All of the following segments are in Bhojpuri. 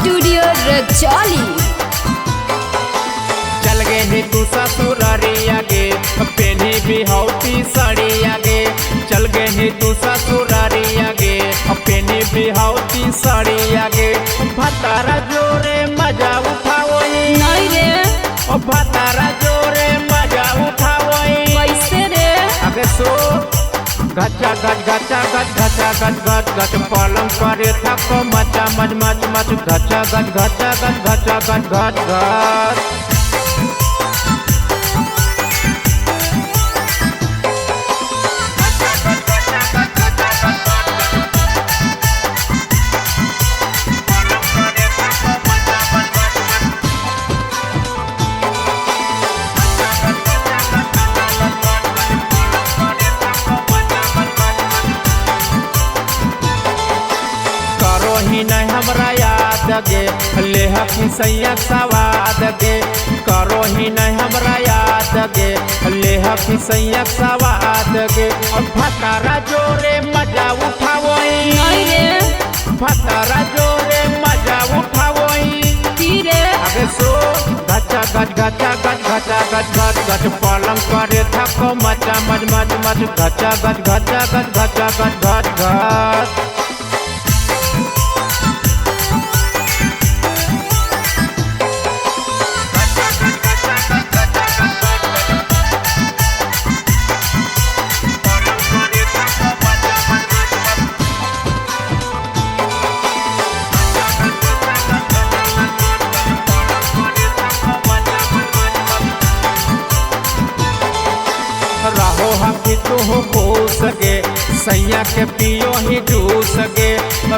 स्टूडियो रजौली। चल गे ही तू ससुरारिया गे पेनी बिहौती साड़िया गे। चल गे ही तू ससुरारिया गे पेनी बिहौती साड़िया गे। भतारा जोरे मजा उठावई नहीं रे भतारा जोरे मजा उठावई कैसे रे? आगे सो गचा गच गचा गच गचा गच गच गच पलंग करे थक मचा मच मच मच गचा गच गचा गच गचा गच गच गच। ही नहीं हमरा याद गे ले सैया सवाद गे। करो ही नहीं हमरा याद गे ले सैया सवाद गे। भतारा जोरे मजा उठावई नहीं रे भतारा जोरे मजा उठावई तीरे आगे सो गचा गच गचा गच गचा गच गच गच पलंग करे थक मचा मच मच मच गचा गच गचा गच गचा गच गच गच। रहो हकी तू खुश गे सैया के पियो ही जूस गे।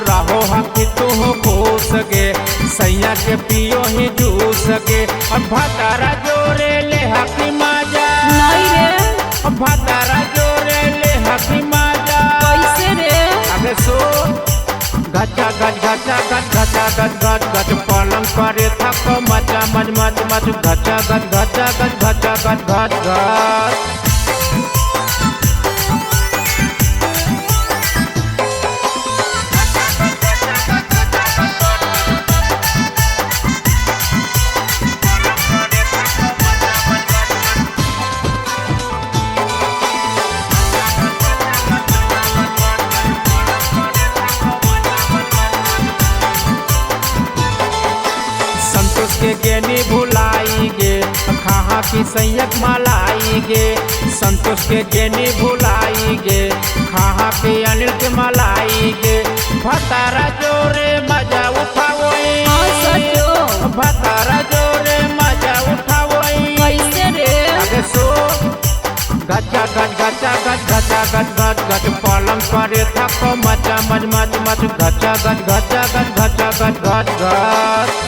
रहो हकी तू खुश गे सैया के पियो ही जूस गे। भतारा जोरे ले हकी मजा नहीं रे भतारा जोरे ले हकी मजा कैसे रे? आगे सो गचा गच गचा गच गचा गच गच गच पलंग करे थक मचा मच मच मच गचा गच गचा गच गचा गच गच गच। संतोष के गेनी भुलाई गे खाहा की सैयक मलाई गे। संतोष के गेनी भुलाई गे खाहा के अनिल के मलाई गे। भतारा जोरे मजा उठावई भतारा जोरे मजा उठावई कैसे रे? आगे सो गचा गच गचा गच गचा गच गच गच पलंग करे थक मचा मच मच मच गचा गच गचा गच गचा गच गच गच।